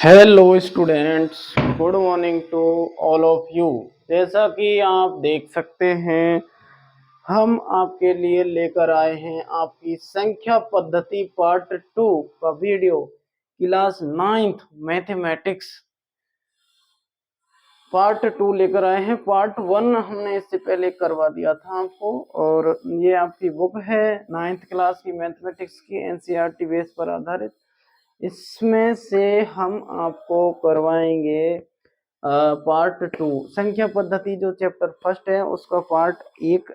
Hello students, good morning to all of you. जैसा कि आप देख सकते हैं, हम आपके लिए लेकर आए हैं आपकी संख्या पद्धति पार्ट 2 का video. Class 9th mathematics part 2 लेकर आए हैं। पार्ट 1 हमने इससे पहले करवा दिया था आपको, और ये आपकी बुक है 9th क्लास की मैथमेटिक्स की, एनसीईआरटी बेस पर आधारित। इसमें से हम आपको करवाएंगे पार्ट 2 संख्या पद्धति, जो चैप्टर फर्स्ट है उसका पार्ट 1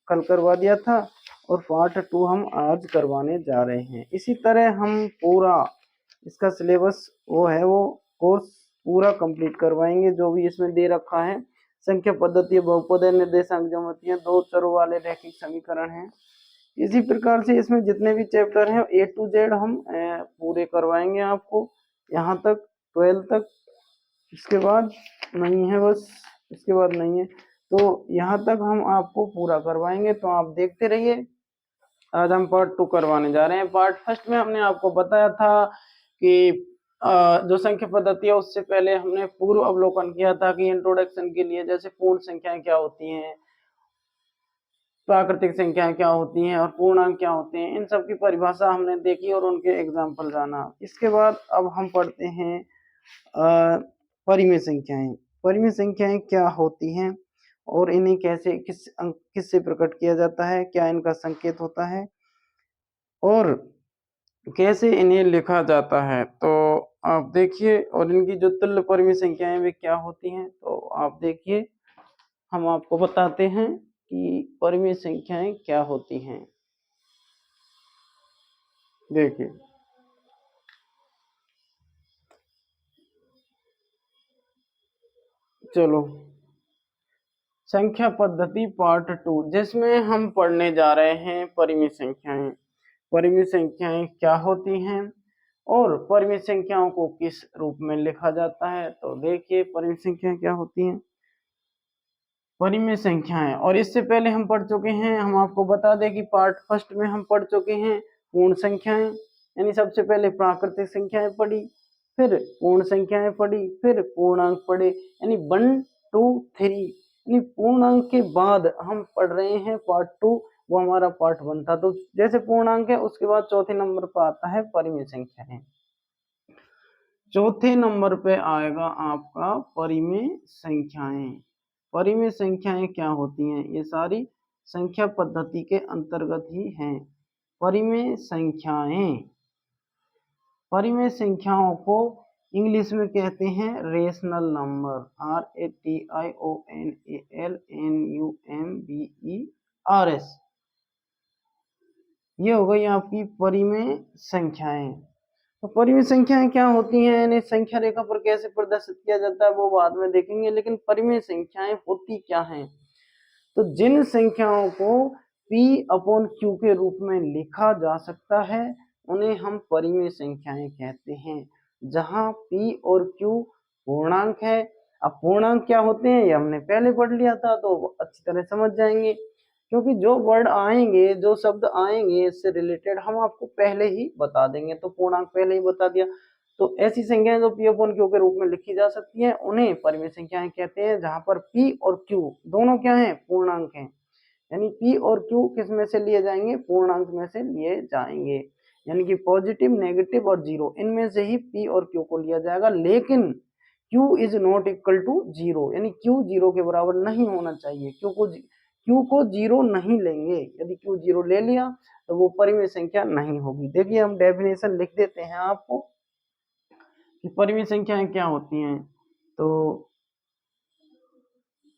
कल करवा दिया था, और पार्ट 2 हम आज करवाने जा रहे हैं। इसी तरह हम पूरा इसका सिलेबस वो कोर्स पूरा कंप्लीट करवाएंगे, जो भी इसमें दे रखा है। संख्या पद्धति, बहुपद, निर्देशांक ज्यामिति, दो चरों वाले रैखिक समीकरण हैं। इसी प्रकार से इसमें जितने भी चैप्टर हैं A to Z हम पूरे करवाएंगे आपको, यहाँ तक 12 तक। इसके बाद नहीं है, बस इसके बाद नहीं है, तो यहाँ तक हम आपको पूरा करवाएंगे। तो आप देखते रहिए। आज हम पार्ट 2 करवाने जा रहे हैं। पार्ट फर्स्ट में हमने आपको बताया था कि जो संख्या पद्धति है उससे पहले हमने पूर्व अवलोकन किया था कि इंट्रोडक्शन के लिए, जैसे पूर्ण संख्याएं क्या होती हैं, प्राकृतिक संख्याएं क्या होती हैं और पूर्णांक क्या होते हैं, इन सब की परिभाषा हमने देखी और उनके एग्जाम्पल जाना। इसके बाद अब हम पढ़ते हैं परिमेय संख्याएं। परिमेय संख्याएं क्या होती हैं और इन्हें कैसे किस से प्रकट किया जाता है, क्या इनका संकेत होता है और कैसे इन्हें लिखा जाता है। तो आप देखिए, और इनकी जो तुल्य परिमेय संख्याएं वे क्या होती हैं, तो आप देखिए, हम आपको बताते हैं कि परिमेय संख्याएं क्या होती हैं। देखिए, चलो संख्या पद्धति पार्ट 2, जिसमें हम पढ़ने जा रहे हैं परिमेय संख्याएं। परिमेय संख्याएं क्या होती हैं और परिमेय संख्याओं को किस रूप में लिखा जाता है। तो देखिए, परिमेय संख्याएं क्या होती हैं। परिमेय संख्याएं, और इससे पहले हम पढ़ चुके हैं, हम आपको बता दें कि पार्ट फर्स्ट में हम पढ़ चुके हैं पूर्ण संख्याएं, यानी सबसे पहले प्राकृतिक संख्याएं पढ़ी, फिर पूर्ण संख्याएं पढ़ी, फिर पूर्णांक पढ़े, यानी 1 2 3, यानी पूर्णांक के बाद हम पढ़ रहे हैं पार्ट 2। वो हमारा पार्ट 1 था। तो जैसे पूर्णांक है उसके बाद चौथे नंबर पर आता है परिमेय संख्याएं। चौथे नंबर पे आएगा आपका परिमेय संख्याएं। परिमेय संख्याएं क्या होती हैं, ये सारी संख्या पद्धति के अंतर्गत ही हैं। परिमेय संख्याएं, परिमेय संख्याओं को इंग्लिश में कहते हैं रेशनल नंबर, RATIONALNUMBERS। ये हो गई आपकी परिमेय संख्याएं। तो परिमेय संख्याएं क्या होती हैं, इन्हें संख्या रेखा पर कैसे प्रदर्शित किया जाता है वो बाद में देखेंगे, लेकिन परिमेय संख्याएं होती क्या हैं। तो जिन संख्याओं को P/Q के रूप में लिखा जा सकता है उन्हें हम परिमेय संख्याएं कहते हैं, जहां P और Q पूर्णांक है। अब पूर्णांक क्या होते हैं ये हमने पहले पढ़ लिया था, तो अच्छी तरह समझ जाएंगे, क्योंकि जो वर्ड आएंगे, जो शब्द आएंगे इससे रिलेटेड हम आपको पहले ही बता देंगे। तो पूर्णांक पहले ही बता दिया। तो ऐसी संख्याएं जो P/Q के रूप में लिखी जा सकती हैं उन्हें परिमेय संख्याएं कहते हैं, जहां पर P और Q दोनों क्या हैं, पूर्णांक हैं। यानी P और Q किस में से लिए जाएंगे, पूर्णांक में से लिए जाएंगे। यानी कि पॉजिटिव, नेगेटिव और जीरो, इनमें से ही P और Q को लिया जाएगा। लेकिन Q is not equal to zero, यानी Q जीरो के बराबर नहीं होना चाहिए। Q को जीरो नहीं लेंगे। यदि Q जीरो ले लिया तो वो परिमेय संख्या नहीं होगी। देखिए, हम डेफिनेशन लिख देते हैं आपको कि परिमेय संख्याएं क्या होती हैं। तो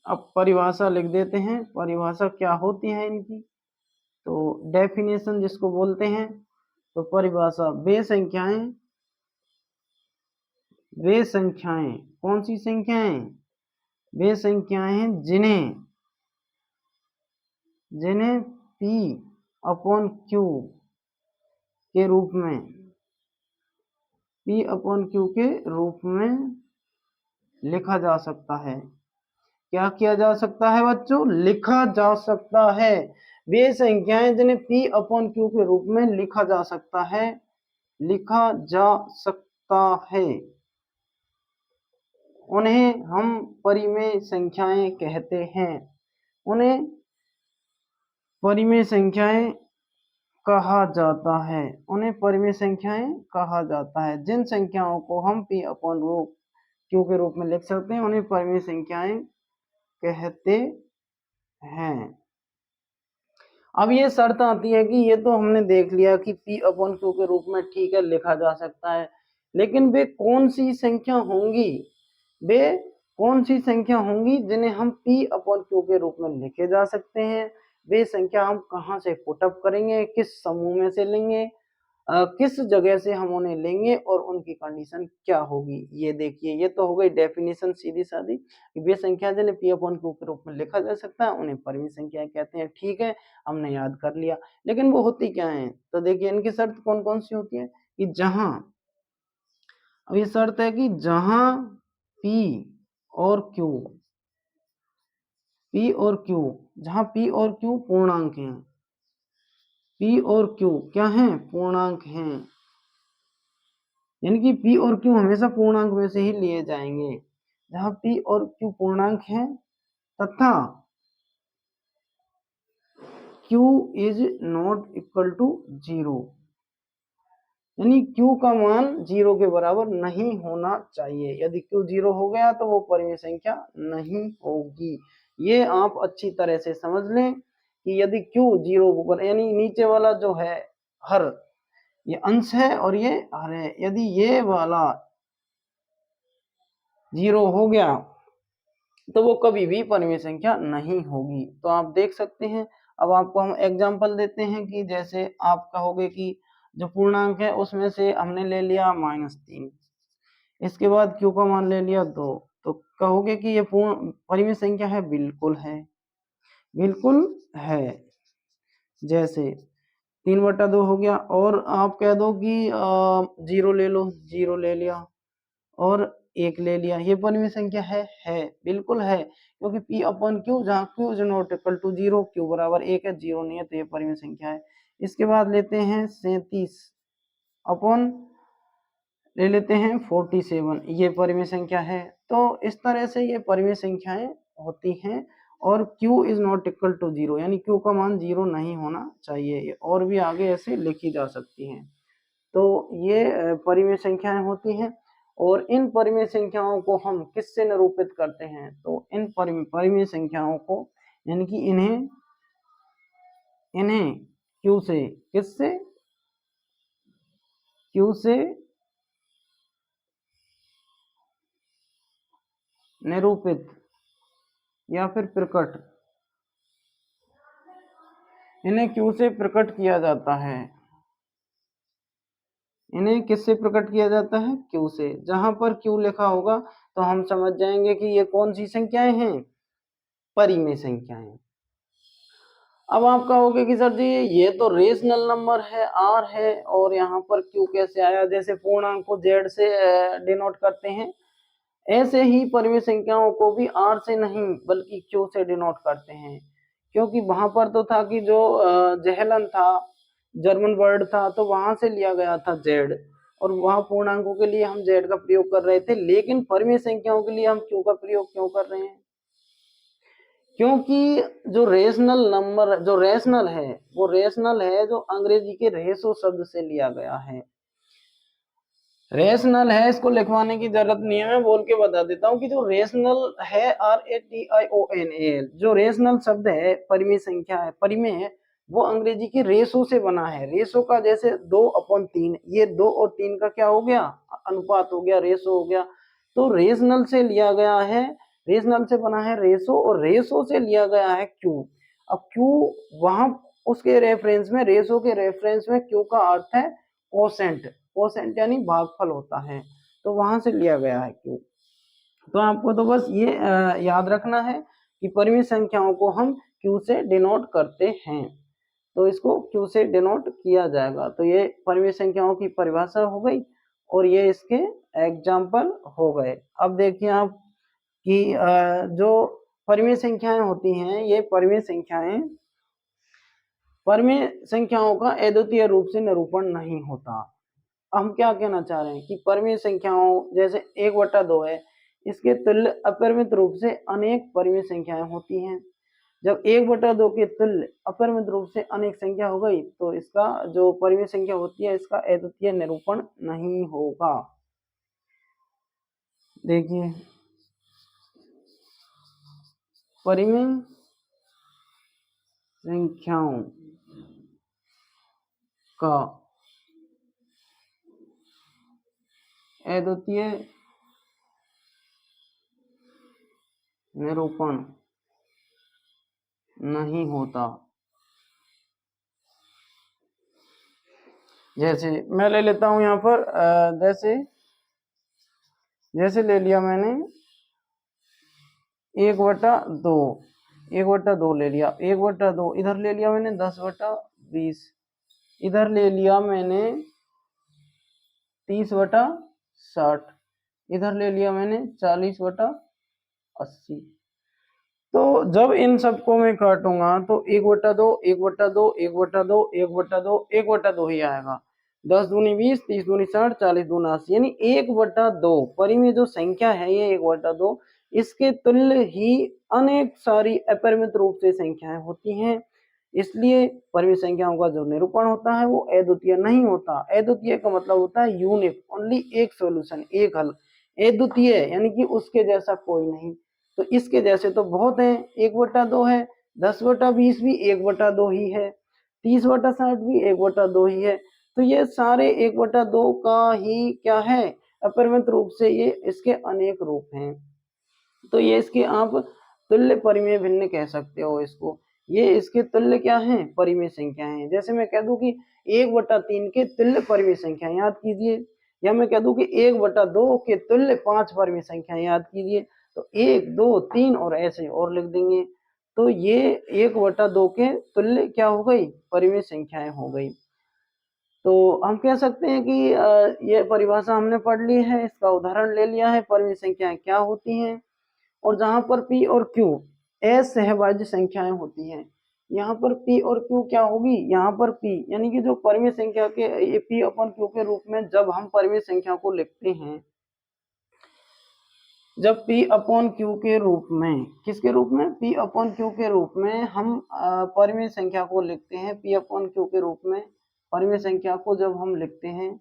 अब परिभाषा लिख देते हैं, परिभाषा क्या होती है इनकी। तो डेफिनेशन जिसको बोलते हैं, तो परिभाषा, वे संख्याएं कौन सी संख्याएं, वे संख्याएं जिन्हें P/Q के रूप में, P/Q के रूप में लिखा जा सकता है। क्या किया जा सकता है बच्चों, लिखा जा सकता है। वे संख्याएं जिन्हें P/Q के रूप में लिखा जा सकता है, लिखा जा जाता है उन्हें हम परिमेय संख्याएं कहते हैं। उन्हें परिमेय संख्याएं कहा जाता है। उन्हें परिमेय संख्याएं कहा जाता है। जिन संख्याओं को हम p अपॉन रो क्यू के रूप में लिख सकते हैं उन्हें परिमेय संख्याएं कहते हैं। अब ये शर्त आती है कि ये तो हमने देख लिया कि p अपॉन क्यू के रूप में ठीक है लिखा जा सकता है, लेकिन वे कौन सी संख्या होंगी, वे कौन सी संख्या होंगी जिन्हें हम p अपॉन क्यू के रूप में लिखे जा सकते हैं, वे संख्या हम कहाँ से पुटअप करेंगे, किस समूह में से लेंगे, किस जगह से हम उन्हें लेंगे और उनकी कंडीशन क्या होगी। ये देखिए, ये तो हो गई डेफिनेशन सीधी सादी। वे संख्या जिन्हें p अपॉन क्यू के रूप में लिखा जा सकता है उन्हें परिमेय संख्याएं कहते हैं। ठीक है, हमने याद कर लिया, लेकिन वो होती क्या है, तो देखिए इनकी शर्त कौन कौन सी होती है कि जहां, अब ये शर्त है कि जहां p और q, p और q, जहां p और q पूर्णांक हैं, p और q क्या हैं, पूर्णांक हैं, यानी कि p और q हमेशा पूर्णांक में से ही लिए जाएंगे। जहां p और q पूर्णांक हैं तथा q is not equal to 0, यानी q का मान 0 के बराबर नहीं होना चाहिए। यदि q 0 हो गया तो वो परिमेय संख्या नहीं होगी। ये आप अच्छी तरह से समझ लें कि यदि q 0, यानी नीचे वाला जो है हर, ये अंश है और ये हर है, यदि ये वाला 0 हो गया तो वो कभी भी परिमेय संख्या नहीं होगी। तो आप देख सकते हैं। अब आपको हम एग्जांपल देते हैं कि जैसे आप कहोगे कि जो पूर्णांक है उसमें से हमने ले लिया -3, इसके बाद q का मान ले लिया 2, तो कहोगे कि ये पूर्ण परिमेय संख्या है, बिल्कुल है, बिल्कुल है। जैसे 3/2 हो गया, और आप कह दो कि 0 ले लो, 0 ले लिया और 1 ले लिया, ये परिमेय संख्या है, बिल्कुल है, क्योंकि p अपॉन q जहाँ q is not equal to 0, q बराबर 1 है, 0 नहीं है, तो ये परिमेय संख्या है। इसके बाद लेते हैं 37 अपॉन ले लेते हैं 47, ये परिमेय संख्या है। तो इस तरह से ये परिमेय संख्याएं होती हैं, और q is not equal to 0, यानी q का मान 0 नहीं होना चाहिए, और भी आगे ऐसे लिखी जा सकती हैं। तो ये परिमेय संख्याएं होती हैं, और इन परिमेय संख्याओं को हम किससे निरूपित करते हैं, तो इन परिमेय संख्याओं को, यानी कि इन्हें q से, किससे, q से निरूपित या फिर प्रकट, इन्हें q से प्रकट किया जाता है। इन्हें किससे प्रकट किया जाता है, q से। जहां पर q लिखा होगा तो हम समझ जाएंगे कि ये कौन सी संख्याएं हैं, परिमेय संख्याएं। अब आप कहोगे कि सर जी ये तो रेशनल नंबर है, r है, और यहाँ पर q कैसे आया, जैसे पूर्णांक को z से डिनोट करते हैं, ऐसे ही परिमेय संख्याओं को भी r से नहीं बल्कि q से डिनोट करते हैं। क्योंकि वहां पर तो था कि जो जहलन था, जर्मन वर्ड था, तो वहां से लिया गया था z, और वहां पूर्णांकों के लिए हम z का प्रयोग कर रहे थे, लेकिन परिमेय संख्याओं के लिए हम q का प्रयोग क्यों कर रहे हैं, क्योंकि जो रेशनल नंबर, जो रेशनल है, वो रेशनल है जो अंग्रेजी के रेशो शब्द से लिया गया है। रेशनल है, इसको लिखवाने की जरूरत नहीं है, मैं बोल के बता देता हूँ कि जो रेशनल है, RATIONAL, जो रेशनल शब्द है, परिमेय संख्या है, परिमेय है, वो अंग्रेजी के रेशो से बना है। रेशो का जैसे 2/3, ये 2 और 3 का क्या हो गया, अनुपात हो गया, रेशो हो गया। तो रेशनल से लिया गया है, रेशनल से बना है रेशो, और रेशो से लिया गया है क्यू। अब क्यू वहां उसके रेफरेंस में, रेशो के रेफरेंस में क्यू का अर्थ है कोसेंट, कोसेंट यानी भागफल होता है, तो वहां से लिया गया है क्यू। तो आपको तो बस ये याद रखना है कि परिमेय संख्याओं को हम क्यू से डिनोट करते हैं, तो इसको क्यू से डिनोट किया जाएगा। तो ये परिमेय संख्याओं की परिभाषा हो गई, और ये इसके एग्जाम्पल हो गए। अब देखिए आप कि जो परिमेय संख्याएं होती हैं, ये परिमेय संख्याएं, परिमेय संख्याओं का अद्वितीय रूप से निरूपण नहीं होता। हम क्या कहना चाह रहे हैं कि परिमेय संख्याओं जैसे 1/2 है, इसके तुल्य अपरिमित रूप से अनेक परिमेय संख्याएं होती हैं। जब 1/2 के तुल्य अपरिमित रूप से अनेक संख्या हो गई तो इसका जो परिमेय संख्या होती है इसका अद्वितीय निरूपण नहीं होगा। देखिए परिमेय संख्याओं का अद्वितीय निरूपण नहीं होता। जैसे मैं ले लेता हूं यहाँ पर जैसे ले लिया मैंने 1/2, 1/2 ले लिया, 1/2 इधर ले लिया मैंने 10/20, इधर ले लिया मैंने 30/60, इधर ले लिया मैंने 40/80। तो जब इन सबको मैं काटूंगा तो 1/2, 1/2, 1/2, 1/2, 1/2 ही आएगा। 10 दूनी 20, 30 दूनी 60, 40 दूना 80, यानी 1/2 परिमेय जो संख्या है ये 1/2, इसके तुल्य ही अनेक सारी अपरिमित रूप से संख्याएं होती हैं। इसलिए परिमेय संख्याओं का जो निरूपण होता है वो अद्वितीय नहीं होता। अद्वितीय का मतलब होता है यूनिक, ओनली एक सॉल्यूशन, एक हल। अद्वितीय यानी कि उसके जैसा कोई नहीं। तो इसके जैसे तो बहुत हैं, 1/2 है, 10/20 भी 1/2 ही है, 30/60 भी 1/2 ही है। तो ये सारे 1/2 का ही क्या है, अपरिमित रूप से ये इसके अनेक रूप हैं। तो ये इसके आप तुल्य परिमेय भिन्न कह सकते हो इसको। ये इसके तुल्य क्या है, परिमेय संख्या है। जैसे मैं कह दूं कि 1/3 के तुल्य परिमेय संख्या याद कीजिए, या मैं कह दूं कि 1/2 के तुल्य 5 परिमेय संख्या याद कीजिए। तो 1, 2, 3 और ऐसे और लिख देंगे। तो ये 1/2 के तुल्य क्या हो गई, परिमेय संख्याएं हो गई। तो हम कह सकते हैं कि ये परिभाषा हमने पढ़ ली है, इसका उदाहरण ले लिया है, परिमेय संख्याएं क्या होती हैं। और जहां पर P और Q असहभाज्य संख्याएं होती हैं, यहाँ पर P और Q क्या होगी, यहाँ पर P यानी कि जो परिमेय संख्या के P/Q के रूप में जब हम परिमेय संख्या को लिखते हैं, जब P/Q के रूप में, किसके रूप में, P/Q के रूप में हम परिमेय संख्या को लिखते हैं, P/Q के रूप में परिमेय संख्या को जब हम लिखते हैं,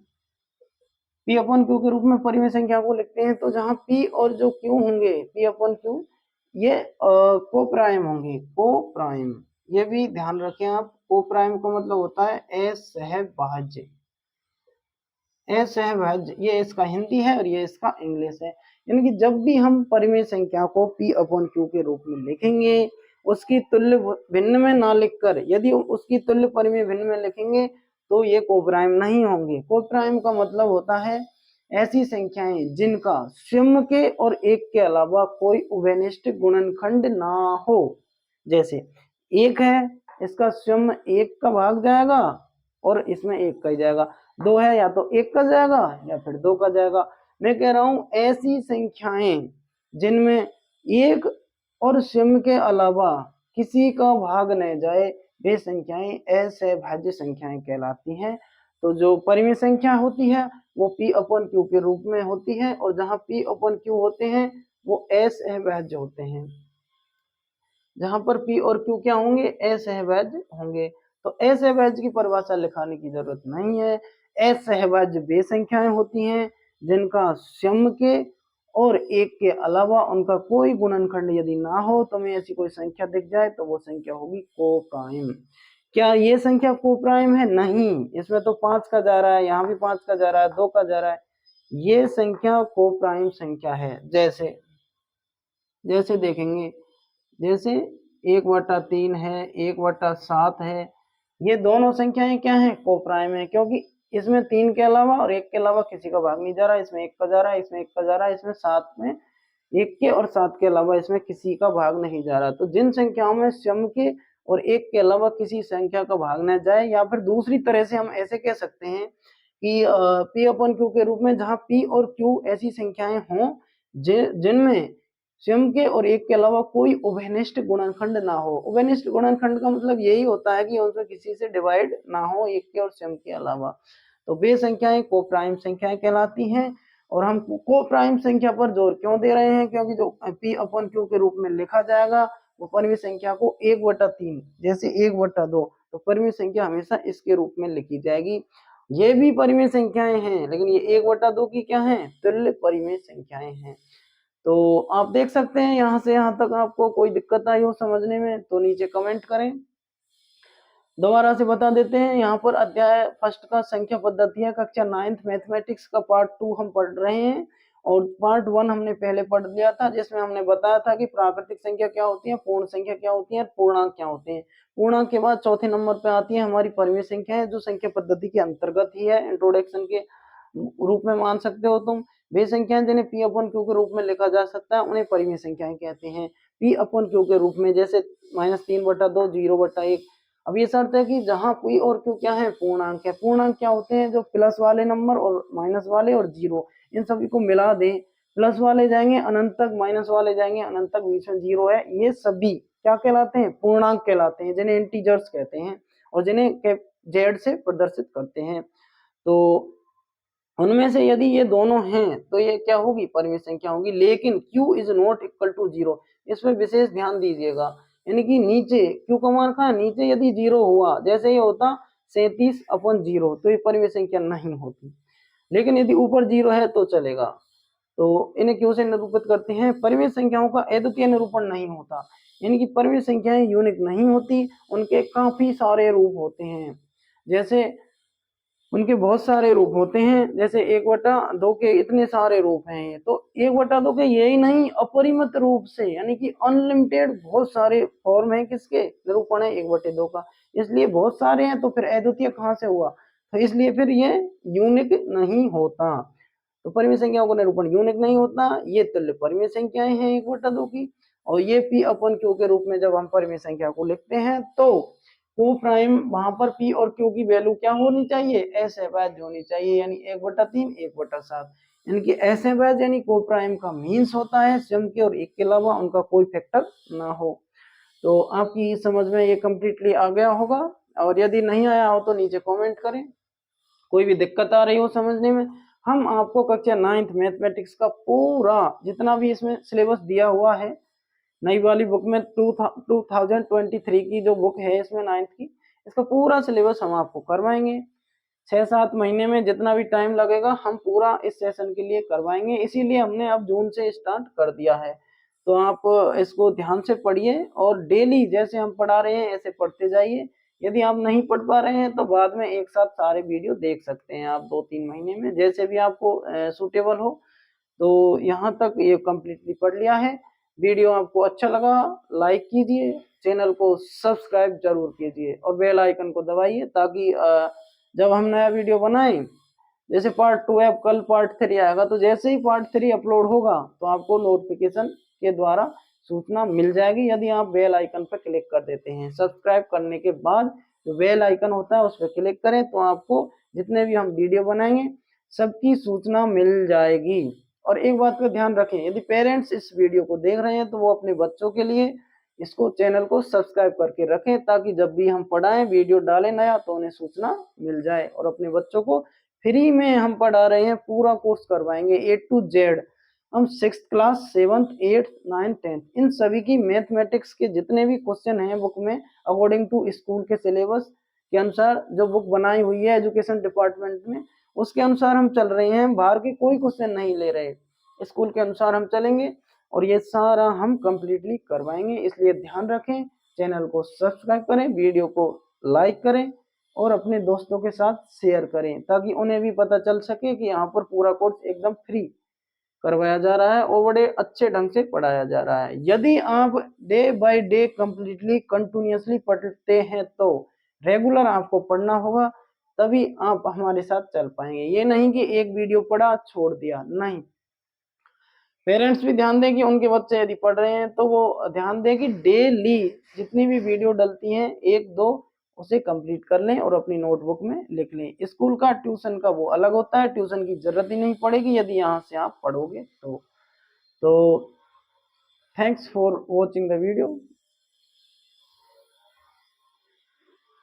P/Q के रूप में परिमेय संख्या को लिखते हैं, तो जहां P और जो Q होंगे, P/Q ये को प्राइम होंगे, को प्राइम। ये भी ध्यान रखें आप, को प्राइम का मतलब होता है असहभाज्य। असहभाज्य ये इसका हिंदी है और ये इसका इंग्लिश है। यानी कि जब भी हम परिमेय संख्या को P/Q के रूप में लिखेंगे, उसकी तुल्य भिन्न में ना लिखकर यदि उसकी तुल्य परिमेय भिन्न में लिखेंगे तो ये कोप्राइम नहीं होंगे। कोप्राइम का मतलब होता है ऐसी संख्याएं जिनका स्वयं के और एक के अलावा कोई उभयनिष्ठ गुणनखंड ना हो। जैसे 1 है, इसका स्वयं 1 का भाग जाएगा और इसमें 1 का ही जाएगा। 2 है, या तो 1 का जाएगा या फिर 2 का जाएगा। मैं कह रहा हूं ऐसी संख्याएं जिनमें 1 और स्वयं के अलावा किसी का भाग न जाए, वे संख्याएं असहभाज्य संख्याएं कहलाती हैं। तो जो परिमेय संख्या होती है वो P/Q के रूप में होती है, और जहां P/Q होते हैं वो असहभाज्य होते हैं। जहां पर P और Q क्या होंगे, असहभाज्य होंगे। तो असहभाज्य की परिभाषा लिखाने की जरूरत नहीं है। असहभाज्य वे संख्याएं होती हैं जिनका स्वयं के और एक के अलावा उनका कोई गुणनखंड यदि ना हो, तो हमें ऐसी कोई संख्या दिख जाए तो वो संख्या होगी कोप्राइम। क्या ये संख्या कोप्राइम है, नहीं, इसमें तो 5 का जा रहा है, यहाँ भी 5 का जा रहा है, 2 का जा रहा है, ये संख्या कोप्राइम संख्या है। जैसे जैसे देखेंगे, जैसे 1/3 है, 1/7 है, ये दोनों संख्याएं क्या है, कोप्राइम है, क्योंकि इसमें 3 के अलावा और 1 के अलावा किसी का भाग नहीं जा रहा है। इसमें 1 का जा रहा है, इसमें 1 का जा रहा है, इसमें 7 में 1 के और 7 के अलावा इसमें किसी का भाग नहीं जा रहा। तो जिन संख्याओं में स्वयं के और 1 के अलावा किसी संख्या का भाग न जाए, या फिर दूसरी तरह से हम ऐसे कह सकते हैं कि P/Q के रूप में जहां P और Q ऐसी संख्याएं हों जिनमें स्वयं के और एक के अलावा कोई उभयनिष्ठ गुणनखंड ना हो। उभयनिष्ठ गुणनखंड का मतलब यही होता है कि उनसे किसी से डिवाइड ना हो, एक के और स्वयं के अलावा। तो वे संख्याएं को प्राइम संख्याएं कहलाती हैं। और हम को प्राइम संख्या पर जोर क्यों दे रहे हैं, क्योंकि जो p अपन q के रूप में लिखा जाएगा वो परिमेय संख्या को 1/3 जैसे 1/2, तो परिमेय संख्या हमेशा इसके रूप में लिखी जाएगी। ये भी परिमेय संख्याएं हैं, लेकिन ये 1/2 की क्या है, तुल्य परिमेय संख्याएं हैं। तो आप देख सकते हैं यहाँ से यहाँ तक आपको कोई दिक्कत आई हो समझने में तो नीचे कमेंट करें। दोबारा से बता देते हैं, यहाँ पर अध्याय फर्स्ट का संख्या पद्धतियां कक्षा 9th मैथमेटिक्स का पार्ट 2 हम पढ़ रहे हैं। और पार्ट 1 हमने पहले पढ़ लिया था, जिसमें हमने बताया था कि प्राकृतिक संख्या क्या होती है, पूर्ण संख्या क्या होती है, पूर्णांक क्या होते हैं। पूर्णांक के बाद चौथे नंबर पे आती है हमारी परिमेय संख्या है, जो संख्या पद्धति के अंतर्गत ही है, इंट्रोडक्शन के रूप में मान सकते हो तुम। वे संख्याएं जिन्हें p/q के रूप में लिखा जा सकता है उन्हें परिमेय संख्याएं कहते हैं। p/q के रूप में जैसे -3/2, 0/1। अब ये शर्त है कि जहां p और q क्या है, पूर्णांक है। पूर्णांक क्या होते हैं, जो प्लस वाले नंबर और माइनस वाले और जीरो इन सभी को मिला दें, प्लस वाले जाएंगे अनंत तक, माइनस वाले जाएंगे अनंत तक, बीच में जीरो है, ये सभी क्या कहलाते हैं, पूर्णांक कहलाते हैं, जिन्हें इंटीजर्स कहते हैं और जिन्हें जेड से प्रदर्शित करते हैं। तो उनमें से यदि ये दोनों हैं तो ये क्या होगी, परिमेय संख्या होगी। लेकिन q is not equal to 0, इसमें विशेष ध्यान दीजिएगा। यानी कि नीचे q का मान कहाँ, नीचे यदि 0 हुआ, जैसे ये होता 37/0, तो ये परिमेय संख्या नहीं होती। लेकिन यदि ऊपर 0 है तो चलेगा। तो इन्हें क्यों से निरूपित करते हैं, परिमेय संख्याओं का अद्वितीय निरूपण नहीं होता, यानी कि परिमेय संख्याएं यूनिक नहीं होती, उनके काफी सारे रूप होते हैं। जैसे उनके बहुत सारे रूप होते हैं, जैसे 1/2 के इतने सारे रूप हैं। तो 1/2 के यही नहीं, अपरिमित रूप से, यानी कि अनलिमिटेड बहुत सारे फॉर्म है किसके, निरूपण है 1/2 का। इसलिए बहुत सारे हैं, तो फिर अद्वितीय कहाँ से हुआ, तो इसलिए फिर ये यूनिक नहीं होता। तो परिमेय संख्याओं का निरूपण यूनिक नहीं होता। ये तुल्य परिमेय संख्याएं हैं 1/2 की। और ये p/q के रूप में जब हम परिमेय संख्या को लिखते हैं तो को प्राइम वहां पर p और q की वैल्यू क्या होनी चाहिए, असहभाज्य होनी चाहिए, यानी 1/3 1/7। यानी कि असहभाज्य यानी को प्राइम का मीन्स होता है स्वयं के और एक के अलावा उनका कोई फैक्टर ना हो। तो आपकी समझ में ये कंप्लीटली आ गया होगा, और यदि नहीं आया हो तो नीचे कमेंट करें। कोई भी दिक्कत आ रही हो समझने में, हम आपको कक्षा 9th मैथमेटिक्स का पूरा जितना भी इसमें सिलेबस दिया हुआ है, नई वाली बुक में 2023 की जो बुक है इसमें 9th की, इसका पूरा सिलेबस हम आपको करवाएंगे। 6-7 महीने में जितना भी टाइम लगेगा हम पूरा इस सेशन के लिए करवाएंगे, इसीलिए हमने अब जून से स्टार्ट कर दिया है। तो आप इसको ध्यान से पढ़िए और डेली जैसे हम पढ़ा रहे हैं ऐसे पढ़ते जाइए। यदि आप नहीं पढ़ पा रहे हैं तो बाद में एक साथ सारे वीडियो देख सकते हैं आप 2-3 महीने में, जैसे भी आपको सूटेबल हो। तो यहाँ तक ये कम्प्लीटली पढ़ लिया है। वीडियो आपको अच्छा लगा लाइक कीजिए, चैनल को सब्सक्राइब जरूर कीजिए और बेल आइकन को दबाइए, ताकि जब हम नया वीडियो बनाएं, जैसे पार्ट 2 है, कल पार्ट 3 आएगा, तो जैसे ही पार्ट 3 अपलोड होगा तो आपको नोटिफिकेशन के द्वारा सूचना मिल जाएगी, यदि आप बेल आइकन पर क्लिक कर देते हैं। सब्सक्राइब करने के बाद जो बेल आइकन होता है उस पर क्लिक करें, तो आपको जितने भी हम वीडियो बनाएंगे सबकी सूचना मिल जाएगी। और एक बात का ध्यान रखें, यदि पेरेंट्स इस वीडियो को देख रहे हैं तो वो अपने बच्चों के लिए इसको चैनल को सब्सक्राइब करके रखें, ताकि जब भी हम पढ़ाएं वीडियो डालें नया तो उन्हें सूचना मिल जाए। और अपने बच्चों को फ्री में हम पढ़ा रहे हैं, पूरा कोर्स करवाएंगे A to Z। हम 6th class 7th 8th 9th 10th इन सभी की मैथमेटिक्स के जितने भी क्वेश्चन हैं बुक में, अकॉर्डिंग टू स्कूल के सिलेबस के अनुसार जो बुक बनाई हुई है एजुकेशन डिपार्टमेंट में, उसके अनुसार हम चल रहे हैं। बाहर के कोई क्वेश्चन नहीं ले रहे, स्कूल के अनुसार हम चलेंगे और ये सारा हम कंप्लीटली करवाएंगे। इसलिए ध्यान रखें, चैनल को सब्सक्राइब करें, वीडियो को लाइक करें और अपने दोस्तों के साथ शेयर करें, ताकि उन्हें भी पता चल सके कि यहाँ पर पूरा कोर्स एकदम फ्री करवाया जा रहा है और बड़े अच्छे ढंग से पढ़ाया जा रहा है। यदि आप day by day completely continuously पढ़ते हैं तो रेगुलर आपको पढ़ना होगा, तभी आप हमारे साथ चल पाएंगे। ये नहीं कि एक वीडियो पढ़ा छोड़ दिया, नहीं। पेरेंट्स भी ध्यान दें कि उनके बच्चे यदि पढ़ रहे हैं तो वो ध्यान दें कि डेली जितनी भी वीडियो डलती हैं 1-2 उसे कंप्लीट कर लें और अपनी नोटबुक में लिख लें। स्कूल का ट्यूशन का वो अलग होता है, ट्यूशन की जरूरत ही नहीं पड़ेगी यदि यहाँ से आप पढ़ोगे तो thanks for watching the video.